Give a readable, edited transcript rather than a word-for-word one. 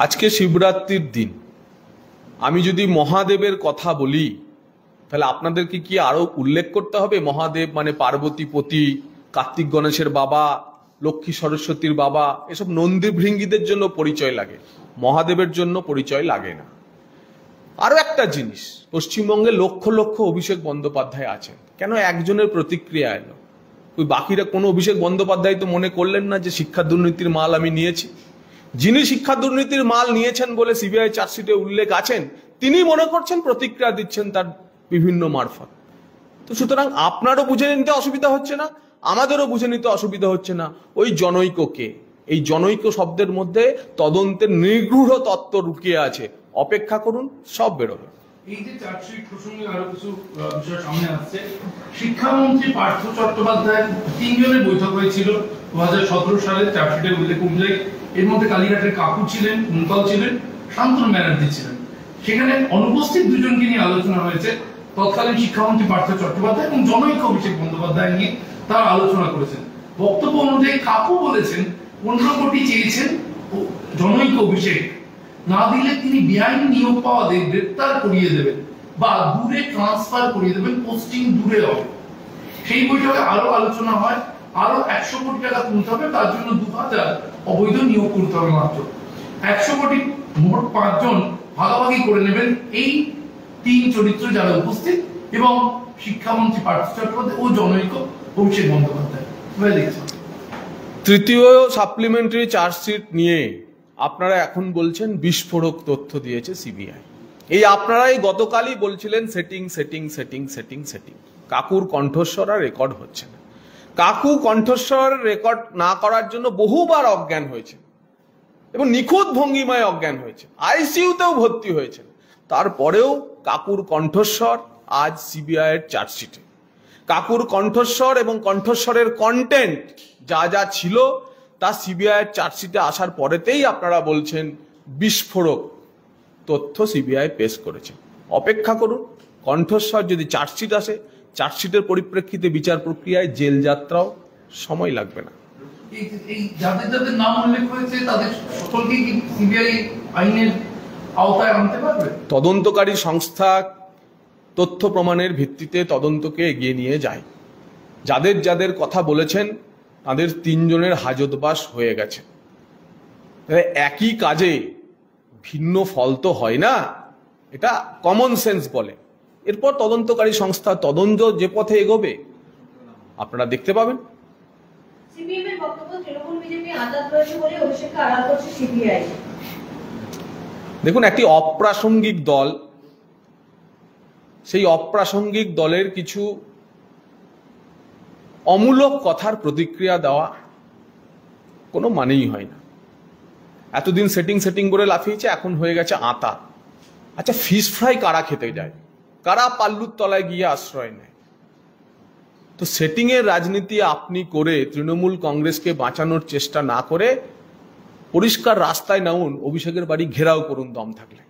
আজকে শিবরাত্রির দিন আমি যদি মহাদেবের কথা বলি তাহলে আপনাদেরকে কি আরো উল্লেখ করতে হবে? মহাদেব মানে পার্বতী পতি, কার্তিক গণেশের বাবা, লক্ষ্মী সরস্বতীর বাবা, এসব নন্দী ভৃঙ্গীদের জন্য পরিচয় লাগে, মহাদেবের জন্য পরিচয় লাগে না। আরো একটা জিনিস, পশ্চিমবঙ্গে লক্ষ লক্ষ অভিষেক বন্দ্যোপাধ্যায় আছেন, কেন একজনের প্রতিক্রিয়া এলো? ওই বাকিরা কোনো অভিষেক বন্দ্যোপাধ্যায় তো মনে করলেন না যে শিক্ষা দুর্নীতির মাল আমি নিয়েছি? যিনি শিক্ষা দুর্নীতির মাল নিয়েছেন বলে সিবিআই চার্জশিটে উল্লেখ আছেন, তিনি মনে করছেন, প্রতিক্রিয়া দিচ্ছেন তার বিভিন্ন মারফত। তো সুতরাং আপনারও বুঝে নিতে অসুবিধা হচ্ছে না, আমাদেরও বুঝে নিতে অসুবিধা হচ্ছে না ওই জনৈককে। এই জনৈক শব্দের মধ্যে তদন্তের নিগূঢ় তত্ত্ব লুকিয়ে আছে, অপেক্ষা করুন, সব বেরোবে। এই যে চার্জশিট প্রসঙ্গে আরো কিছু বিষয় সামনে আসছে। শিক্ষামন্ত্রী পার্থ চট্টোপাধ্যায় তিনজনের বৈঠক হয়েছিল 2017 সালে, চার্জশিটের উল্লেখ অনুযায়ী। এর মধ্যে কালীঘাটের কাকু ছিলেন, মুনকাল ছিলেন, শান্তনু ব্যানার্জি ছিলেন। সেখানে অনুপস্থিত দুজনকে নিয়ে আলোচনা হয়েছে। তৎকালীন শিক্ষামন্ত্রী পার্থ চট্টোপাধ্যায় এবং জনৈক অভিষেক বন্দ্যোপাধ্যায় নিয়ে তারা আলোচনা করেছেন। বক্তব্য অনুযায়ী কাকু বলেছেন 15 কোটি চেয়েছেন জনৈক অভিষেক, না দিলে তিনি বেআইনি নিয়োগ পাওয়াদের গ্রেপ্তার করিয়ে দেবেন বা দূরে ট্রান্সফার করিয়ে দেবেন, পোস্টিং দূরে হবে। সেই বৈঠকে আরো আলোচনা হয় আরো 100 কোটি টাকা তুলতে হবে, তার জন্য 2000 অবৈধ নিয়োগ করতে হবে। মাত্র 100 কোটি, মোট 5 জন ভাগাভাগি করে নেবেন এই 3 চরিত্র যারা উপস্থিত, এবং শিক্ষামন্ত্রী পার্থ চট্টোপাধ্যায় ও জনৈক অভিষেক বন্দ্যোপাধ্যায়। তৃতীয় সাপ্লিমেন্টারি চার্জশিট নিয়ে আপনারা এখন বলছেন বিস্ফোরক তথ্য দিয়েছে সিবিআই। এই আপনারাই গতকালই বলছিলেন setting setting setting setting setting. কাকুর কণ্ঠস্বর আর রেকর্ড হচ্ছে না। কাকু কণ্ঠস্বর রেকর্ড না করার জন্য বহুবার অজ্ঞান হয়েছে এবং নিখুঁত ভঙ্গিমায় অজ্ঞান হয়েছে, আইসিইউতেও ভর্তি হয়েছে। তারপরেও কাকুর কণ্ঠস্বর আজ সিবিআই এর চার্জশিটে। কাকুর কণ্ঠস্বর এবং কণ্ঠস্বরের কন্টেন্ট যা যা ছিল তা সিবিআই এর চার্জশিটে আসার পরেতেই আপনারা বলছেন বিস্ফোরক তথ্য সিবিআই পেশ করেছে। অপেক্ষা করুন, কণ্ঠস্বর যদি চার্জশিট আসে, চার্জশিটের পরিপ্রেক্ষিতে বিচার প্রক্রিয়ায় জেল যাত্রাও সময় লাগবে না। এই যাদের যাদের নাম উল্লেখ হয়েছে তাদের সকলকে কি সিবিআই আইনের আওতায় আনতে পারবে? তদন্তকারী সংস্থা তথ্য প্রমাণের ভিত্তিতে তদন্তকে এগিয়ে নিয়ে যায়। যাদের যাদের কথা বলেছেন তাদের 3 জনের হাজতবাস হয়ে গেছে। একই কাজে ভিন্ন ফল তো হয় না, এটা কমন সেন্স বলে। এরপর তদন্তকারী সংস্থা তদন্ত যে পথে এগোবে আপনারা দেখতে পাবেন। দেখুন, একটি অপ্রাসঙ্গিক দল, সেই অপ্রাসঙ্গিক দলের কিছু অমূলক কথার প্রতিক্রিয়া দেওয়া কোনো মানেই হয় না। এতদিন সেটিং সেটিং করে লাফিয়েছে, এখন হয়ে গেছে আতা। আচ্ছা, ফিশ ফ্রাই কারা খেতে যায়? কারা পাল্লুর তলায় গিয়ে আশ্রয় নেয়? তো সেটিং এর রাজনীতি আপনি করে তৃণমূল কংগ্রেসকে বাঁচানোর চেষ্টা না করে পরিষ্কার রাস্তায় নামুন, অভিষেকের বাড়ি ঘেরাও করুন দম থাকলে।